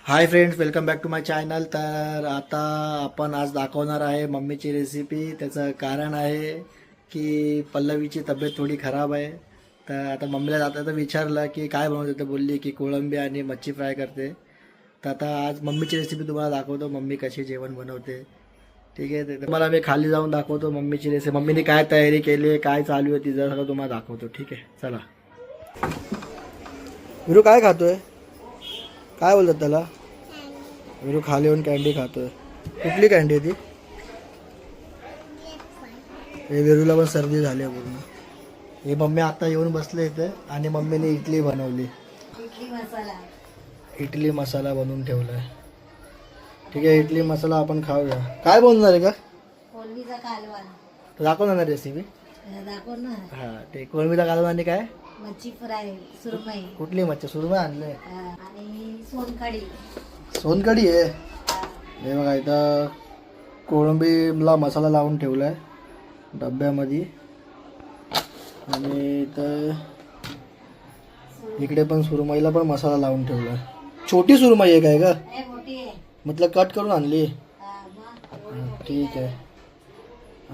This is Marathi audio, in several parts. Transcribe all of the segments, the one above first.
High friends, welcome back to my channel. तर आता आपण आज दाखवणार आहे मम्मीची रेसिपी. त्याचं कारण आहे की पल्लवीची तब्येत थोडी खराब आहे. तर आता मम्मीला जाता तर विचारलं की काय बनवते, तर बोलली की कोळंबी आणि मच्छी फ्राय करते. तर आता आज मम्मीची रेसिपी तुम्हाला दाखवतो, मम्मी कशी जेवण बनवते. ठीक आहे, तर तुम्हाला मी खाली जाऊन दाखवतो मम्मीची रेसिपी, मम्मीने काय तयारी केली आहे, काय चालू आहे तिचं सगळं तुम्हाला दाखवतो. ठीक आहे, चला. विरू काय खातोय, काय बोलतात त्याला? विरू खाली येऊन कॅन्डी खातोय. कुठली कॅन्डी आहे ती? हे विरूला पण सर्दी झाली आहे पूर्ण. हे मम्मी आता येऊन बसले इथे आणि मम्मीने इडली बनवली. इडली मसाला बनवून ठेवलाय. ठीक आहे, इडली मसाला आपण खाऊया. काय बनवणार आहे का? कोलंबीचा कालवण. दाखव ना रेसिपी. दाखव ना. हा, ते कोळंबीचा कालवण आणि काय? मच्छी फ्राय, सुरमई. कुठली मच्छी? सुरमई आणले आणि सोनकढी. सोनकढी आहे. हे बघा, इथं कोळंबीला मसाला लावून ठेवलाय डब्यामध्ये. आणि इथं इकडे पण सुरमईला पण मसाला लावून ठेवलाय. छोटी सुरमई आहे काय का? मोठी आहे. मतलब कट करून आणली. मग ठीक आहे.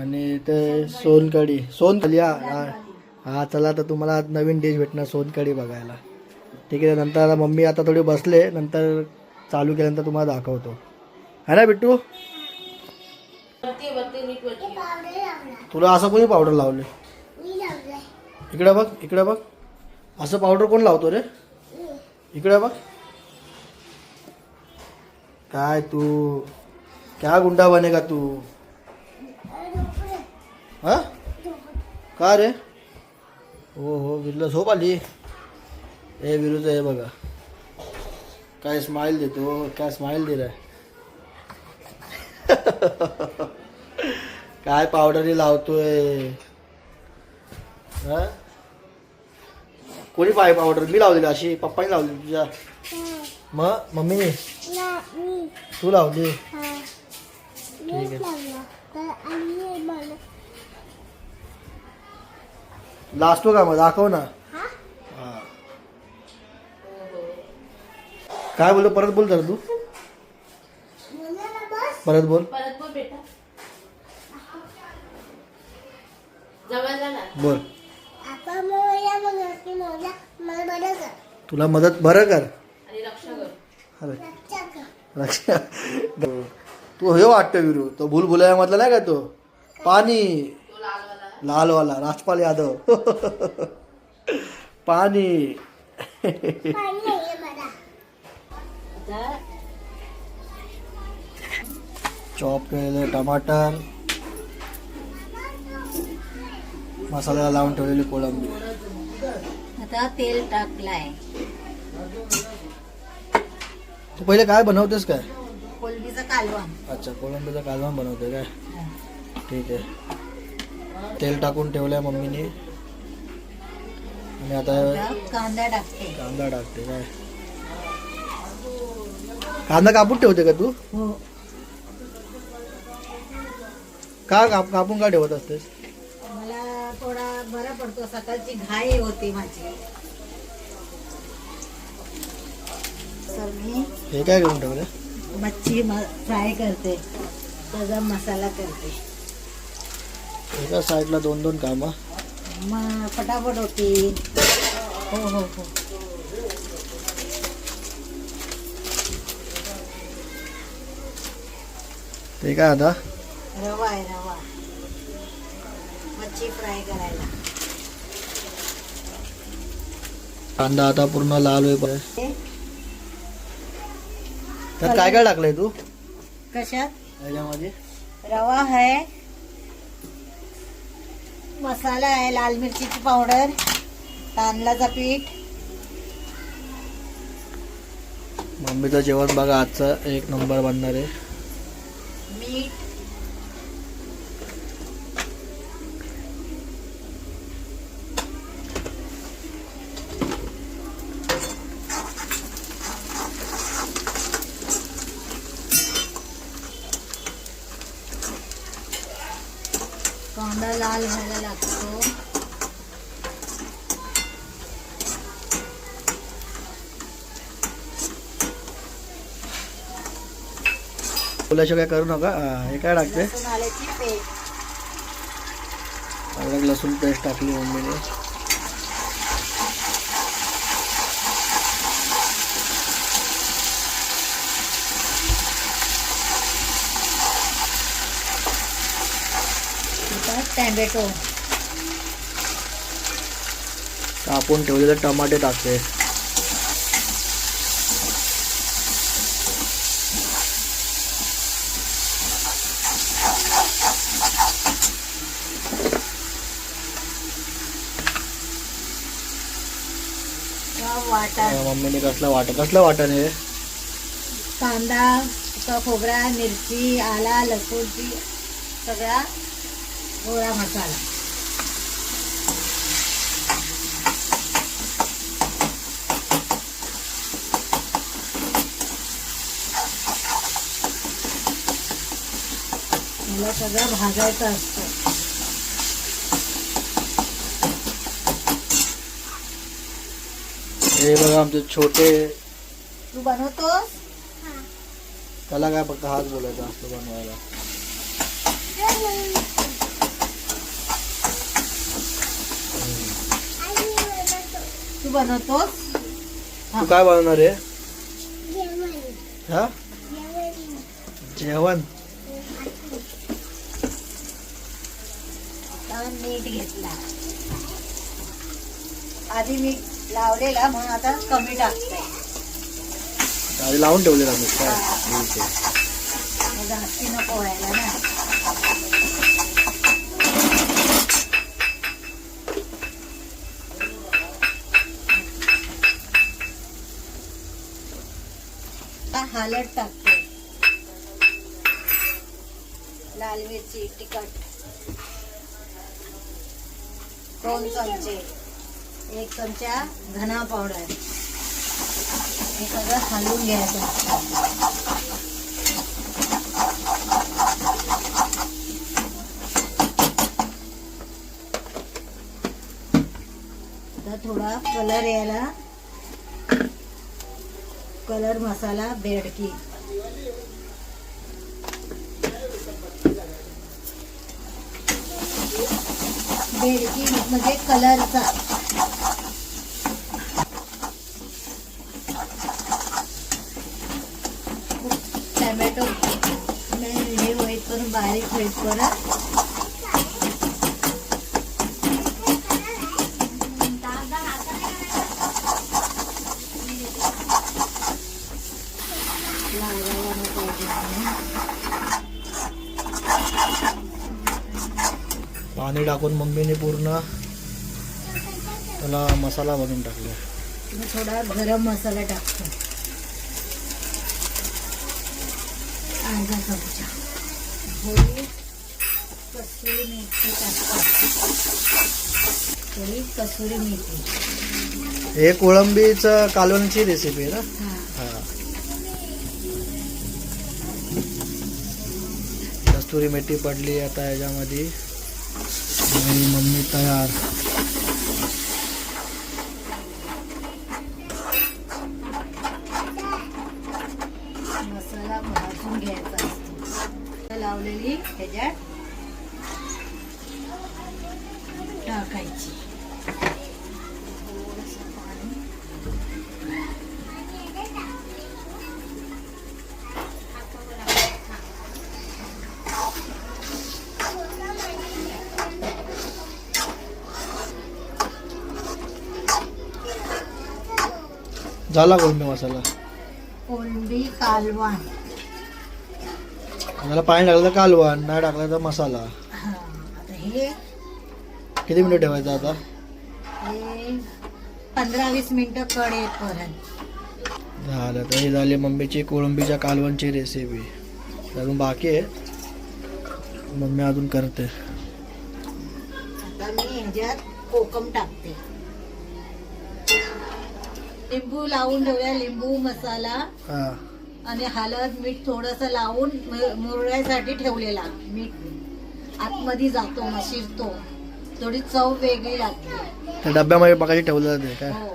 आणि ते सोनकढी. सोनकढी. हा चला, तर तुम्हाला आज नवीन डिश भेटणार सोनकढी बघायला. ठीक आहे, नंतर आता मम्मी आता थोडी बसले, नंतर चालू केल्यानंतर तुम्हाला दाखवतो. है ना बिट्टू? तुला असं कोणी पावडर लावले? इकडे बघ, इकडे बघ. असं पावडर कोण लावतो रे? इकडे बघ. काय तू क्या गुंडा बनेगा तू? हा, का रे? हो हो, विरूला झोप आली. ए विरूचं हे बघा, काय स्माइल देतो, काय स्माइल दे रहा है. काय पावडरी लावतोय? हा, कोणी पावडर? मी लावलेली अशी, पप्पानी लावली तुझ्या? मग मम्मी तू लावली? ठीक आहे. लाजतो का मग? दाखव ना. हा, काय बोलतो? परत बोल तर तू. परत बोल. परत बोल बेटा. जवळ जा ना. बोल. तुला मदत बरं कर. आणि रक्षा कर. अरे लक्ष. तू हे वाटतं विरू, तो भूलभुलैया मधला नाही का तो? पाणी तो लालवाला. लालवाला राजपाल यादव. पाणी. आता चॉप केलेले टमाटर, मसाला लावून ठेवलेली कोळंबी. आता तेल टाकलाय. तू पहिले काय बनवतेस काय? कोलंबीचा कालवण. अच्छा, कोळंबीचा कालवण बनवते काय? ठीक आहे. तेल टाकून ठेवलंय मम्मीने. आणि आता कांदा टाकते. कांदा टाकते काय? कांदा कापून ठेवते का तू? हो. का कापून का ठेवत असतेस? मला थोडा बरा पडतो, सकाळची घाई होती माझी. तर मी हे काय करून ठेवलं? मच्छी फ्राय करते, त्याचा मसाला करते. एका साईडला दोन दोन कामं. मग फटाफट होती. हो हो हो. ते काय आता? रवा आहे, रवा मच्छी फ्राय करायला. कांदा आता पूर्ण लाल होईपर्यंत. त्यात काय काय टाकलंय तू कशात? ह्याच्यामध्ये? रवा आहे, मसाला आहे, लाल मिरचीची पावडर, तांदळाचं पीठ. मम्मीचं जेवण बघा आजचं एक नंबर बनणार आहे. मीठ, कांदा लाल व्हायला लागतो. बोलाशिवाय काय करू नका. हे काय टाकते? लसूण आल्याची पेस्ट. अद्रक लसूण पेस्ट टाकली मम्मीने. टॅमॅटो कापून ठेवलेले टमाटे टाकते. वाटण. मम्मीने कसलं वाटण हे? कांदा, खोबरा, मिरची, आला, लसूणची सगळा गोळा मसाला. मला सगळं भाजायचं असतं. हे बघा आमचे छोटे. तू बनवतोस? त्याला काय फक्त हात बोलायचा असतो बनवायला. तू बनवतोस? तू काय बनवणार आहे? हा जेवण. मीठ घेतला. आधी मीठ लावलेला म्हणून आता कमी टाकते. आधी लावून ठेवलेला मी काय. ठीक आहे. जास्ती नको व्हायला ना. हळद टाकते. लाल मिरची तिखट 2 चमचे. 1 चमचा धना पावडर. हे सगळं हलवून घ्यायचं. आता थोडा कलर यायला कलर मसाला बेडकी. बेडकी म्हणजे कलरचा. टॅमॅटो हे होईपर्यंत बारीक होईपर्यंत पाणी टाकून मम्मीने पूर्ण त्याला मसाला बनवून टाकला. थोडा गरम मसाला टाकतो. अर्धा चमचा. थोडी कसुरी मेथी टाकतो. थोडी कसुरी मेथी. हे कोळंबीचं कालवणची रेसिपी आहे ना? हा. कस्तुरी मेथी पडली आता याच्यामध्ये. मम्मी तयार. मसाला भाजून घ्यायचा असतो. लावलेली ह्याच्यात टाकायची. थोडंसं पाणी. झाला कोळंबी मसाला. कोळंबी कालवण. त्याला पाणी टाकलं तर कालवण, नाही टाकलं तर मसाला. हा. आता हे किती मिनिटं ठेवायचं आता? हे 15-20 मिनिटं कड येईपर्यंत. झालं. तर ही झाली मम्मीची कोळंबीच्या कालवणची रेसिपी. अजून बाकी आहे, मम्मी अजून करते. आता मी ह्याच्यात कोकम टाकते. लिंबू लावून ठेवूया. लिंबू मसाला हा. आणि हळद मीठ थोडस लावून मुरण्यासाठी ठेवलेला. मीठ आतमध्ये जातो मग शिरतो. थोडी चव वेगळी लागते. त्या डब्यामध्ये बघायची ठेवलं ते काय. हो.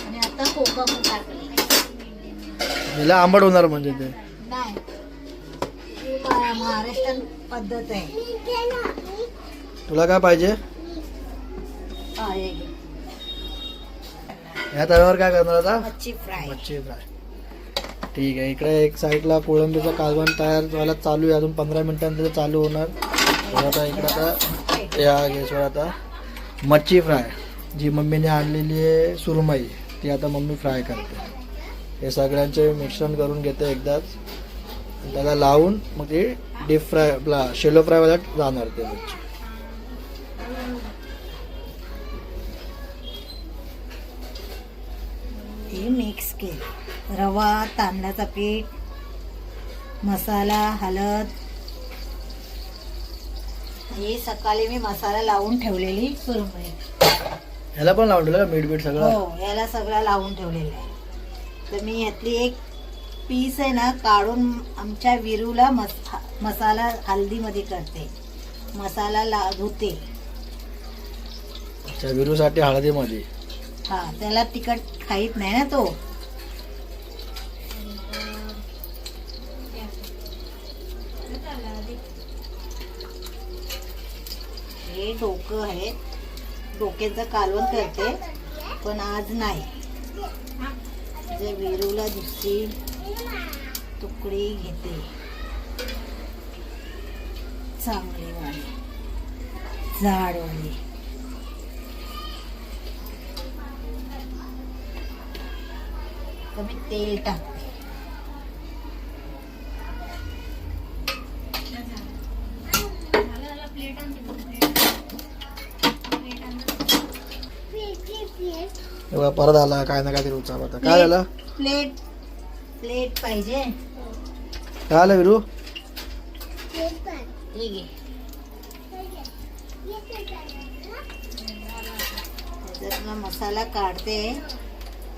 आणि आता कोकम टाकले. याला आंबट होणार म्हणजे ते. नाही महाराष्ट्रीयन पद्धत आहे. तुला काय पाहिजे? हा, हे घे. ह्या तव्यावर काय करणार आता? मच्छी फ्राय. मच्छी फ्राय. ठीक आहे. इकडे एक साईडला कोळंबीचा कालवण तयार व्हायला चालू आहे. अजून 15 मिनिटांमध्ये चालू होणार. तर आता इकडे आता या गॅसवर आता मच्छी फ्राय जी मम्मीने आणलेली आहे सुरमई ती आता मम्मी फ्राय करते. हे सगळ्यांचे मिश्रण करून घेते एकदाच. त्याला लावून मग ते डीप फ्राय शेलो फ्रायवाला जाणार ते मच्छी. हे मिक्स केलं. रवा, तांदळाचा पीठ, मसाला, हळद. हे सकाळी मी मसाला लावून ठेवलेली सुरमई. ह्याला पण लावून ठेवलं मीठ बीठ सगळं? हो, याला सगळं लावून ठेवलेलं आहे. तर मी यातली एक पीस आहे ना काढून आमच्या विरूला मसाला हल्दीमध्ये करते. मसाला धुते. अच्छा, विरूसाठी हळदीमध्ये. हा, त्याला तिखट खाईत नाही ना तो. हे डोकं आहे, डोक्याचं कालवण करते पण आज नाही. जे विरूला दुसरी तुकडी घेते चांगली वाली जाडवाली. कमी तेल टाकते. तेव्हा परत आला काय ना काय तरी उचाल आता. काय झालं? प्लेट प्लेट पाहिजे. काय आलं विरू? हे घे. त्याच्यातला मसाला काढते.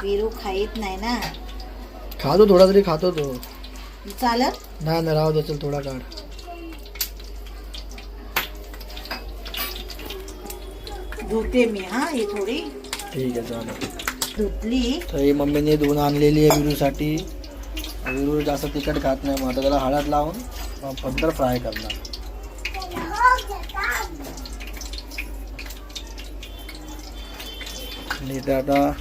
विरू खाईत नाही ना. खातो थोडा तरी खातो तो. चालत नाही नाही राहू दे, चल थोडा काढ. धुते मी. हा, ही थोडी ठीक आहे चालेल. धुतली. तर ही मम्मीने धुवून आणलेली आहे विरूसाठी. विरू जास्त तिखट खात नाही मग आता त्याला हळद लावून फक्त फ्राय करणार. आणि इथे आता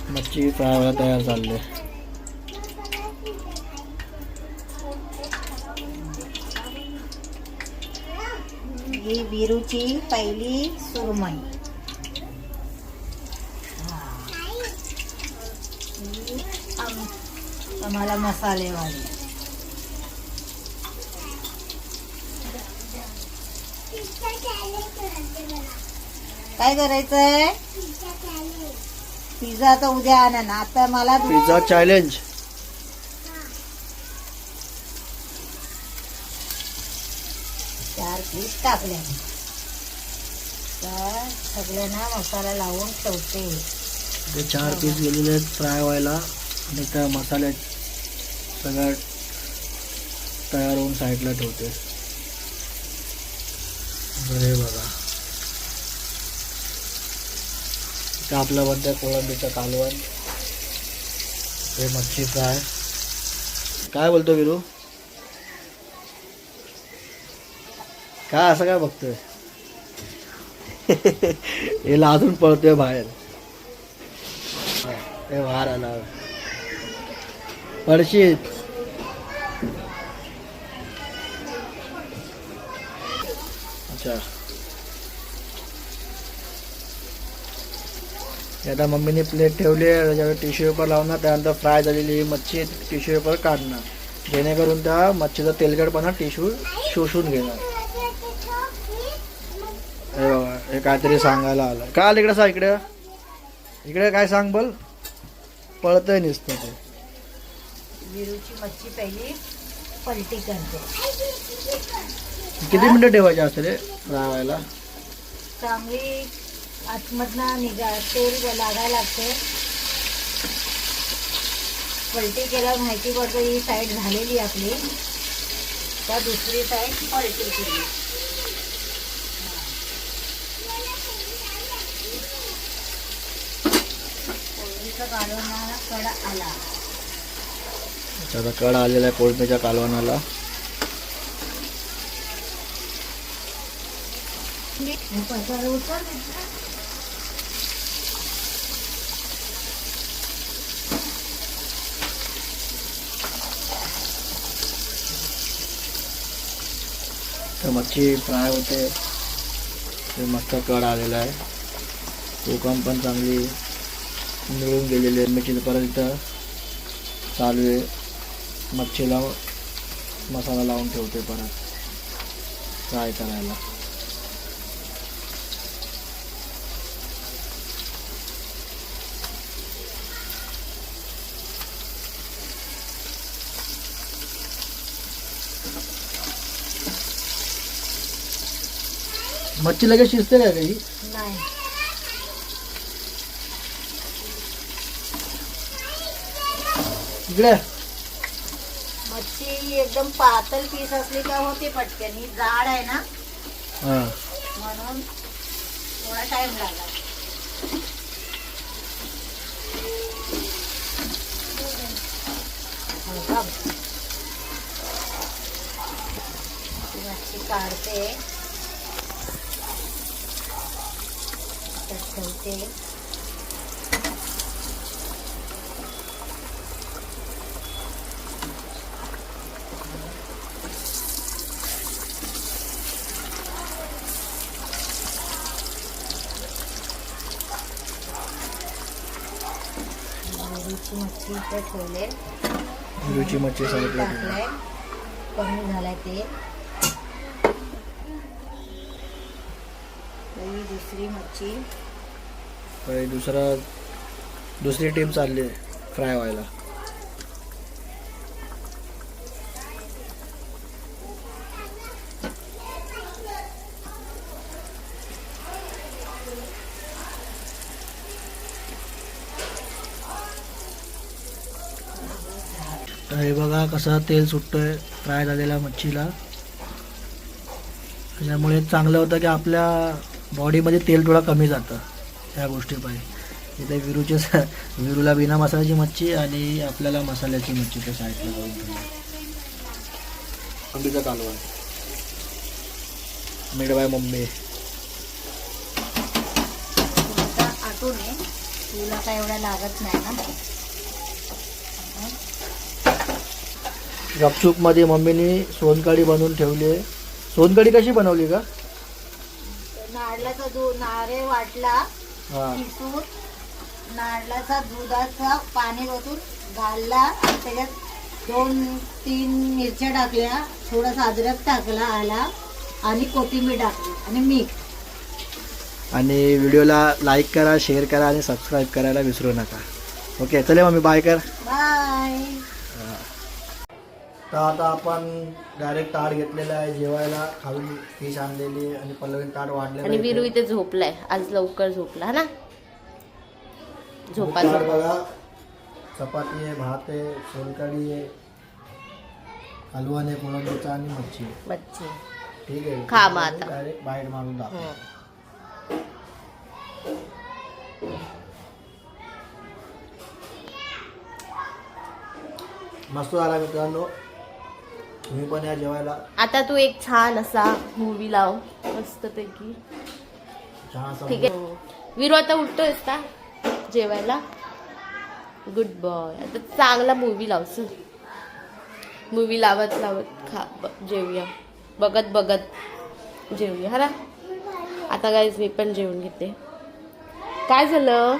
मच्छी फ्राय व्हायला तयार झाले. ही विरूची पहिली सुरमई. आम्हाला मसालेवाली. काय करायचंय? पिझ्झा तर उद्या आणा ना. आता मला पिझ्झा चॅलेंज. 4 पीस टाकले. तर सगळ्यांना मसाला लावून ठेवते. ते 4 पीस गेलेले आहेत फ्राय व्हायला. आणि त्या मसाल्यात सगळं तयार होऊन साईडला ठेवते. हे बघा, ते आपलं बनतं कोळंबीचं कालवण. हे मच्छी फ्राय. काय बोलतो विरू? काय असं काय बघतोय? हे लाजून पळतोय बाहेर. हे बाहेर आला. पडशीत. अच्छा, आता मम्मीने प्लेट ठेवली आहे. त्याच्यावर टिश्यू पेपर लावणार. त्यानंतर फ्राय झालेली मच्छी टिश्यू पेपर काढणार, जेणेकरून त्या मच्छीचा तेलकटपणा टिश्यू शोषून घेणार. हे बघा, हे काहीतरी सांगायला आलं. काय आलं इकडे? सांग इकडे. इकडे काय सांग बोल. पळतंय नुसतं ते. विरूची मच्छी पहिली पलटी करते. किती मिनिटं ठेवायचे असते रे फ्राय व्हायला? चांगली आतमधनं तेल लागायला लागते. पलटी केल्यावर माहिती पडतो ही साईड झालेली आपली. त्या दुसरी साईड पलटी केली. कोळंबीचा कालवणारा कडा आला. त्याचा कड आलेला आहे कोळंबीच्या कालवणाला. तर मच्छी फ्राय होते, ते मस्त कड आलेला आहे. कोकम पण चांगली मिळून गेलेली आहे. मिरची परत इथं चालू आहे, मच्छीला मसाला लावून ठेवते परत फ्राय करायला. मच्छी लगेच शिजते का काही? नाही, इकडे मच्छी एकदम पातळ पीस असली का होते पटकन. ही जाड आहे ना, हां म्हणून थोडा टाइम लागला. मच्छी काढते, त्यात ठेवते. मच्छी इथे ठेवले, रुची मच्छी सांगितलं. टाकलंय, कमी झालाय ते. ही दुसरी मच्छी. काही दुसरी टीम चालली आहे फ्राय व्हायला. तर हे बघा कसं तेल सुटतंय फ्राय झालेल्या मच्छीला. त्याच्यामुळे चांगलं होतं की आपल्या बॉडीमध्ये तेल थोडा कमी जातं ह्या गोष्टी पाहिजे. इथे विरूला बिना मसाल्याची मच्छी आणि आपल्याला मसाल्याची मच्छी त्या साईडला करून ठेवली. आंबीचा कालवण मेड बाय मम्मी. आता आटून आहे, तुला काय एवढा लागत नाही ना. गपचूप मध्ये मम्मीने सोनकढी बनवून ठेवली आहे. सोनकढी कशी बनवली का? नारळाचा दूध, नारळ वाटला, हा किसून नारळाचा दुधाचा पाणी ओतून घालला, त्याच्यात 2-3 मिरच्या टाकल्या, थोडासा अद्रक टाकला आला आणि कोथिंबीर टाकली आणि मीठ. आणि व्हिडिओला लाईक करा, शेअर करा आणि सबस्क्राईब करायला विसरू नका. ओके चले मम्मी बाय कर. बाय. तर आता आपण डायरेक्ट ताट घेतलेलं आहे जेवायला. खाऊन फिश आणलेली आहे आणि पल्लवीने ताट वाढलेलं आणि विरू इथे झोपलाय, आज लवकर झोपला ना. झोपा ताट बघा, चपाती आहे, भात आहे, सोलकढी आहे, हलवण आहे कोळंबीचा आणि मच्छी. बच्चे ठीक आहे, खा मग आता. डायरेक्ट बाहेर मारून दाखव. मस्त झाला मित्रांनो, तुम्ही पण या जेवायला. आता तू एक छान असा मूवी लाव मस्त पैकी. छान असा ठीक आहे विरू, आता उठतोयस का जेवायला? Good boy. आता चांगला मूवी लाव. मूवी लावत लावत जेवूया, बघत बघत जेवूया हा ना. आता गाईज मी पण जेवून घेते. काय झालं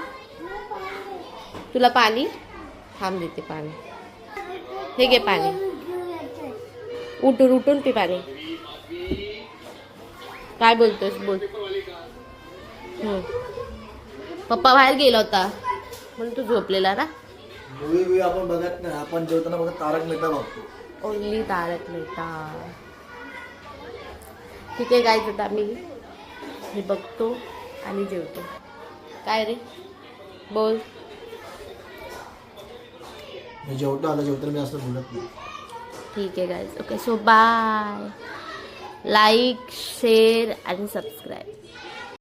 तुला? पाणी थांब देते पाणी. हे घे पाणी, उठून उठून पी पाणी. काय बोलतोस बोल. पप्पा बाहेर गेला होता म्हणून तू झोपलेला ना. मूवी आपण बघत नाही, आपण जेवताना बघत तारक मेहता बघतो. ओनली तारक मेहता. ठीक आहे गाईज, आता मी हे बघतो आणि जेवतो. काय रे बोल. मी जेवतो, आता जेवताना मी असं बोलत नाही. ठीक आहे guys. Okay so bye. Like share आणि सबस्क्राईब.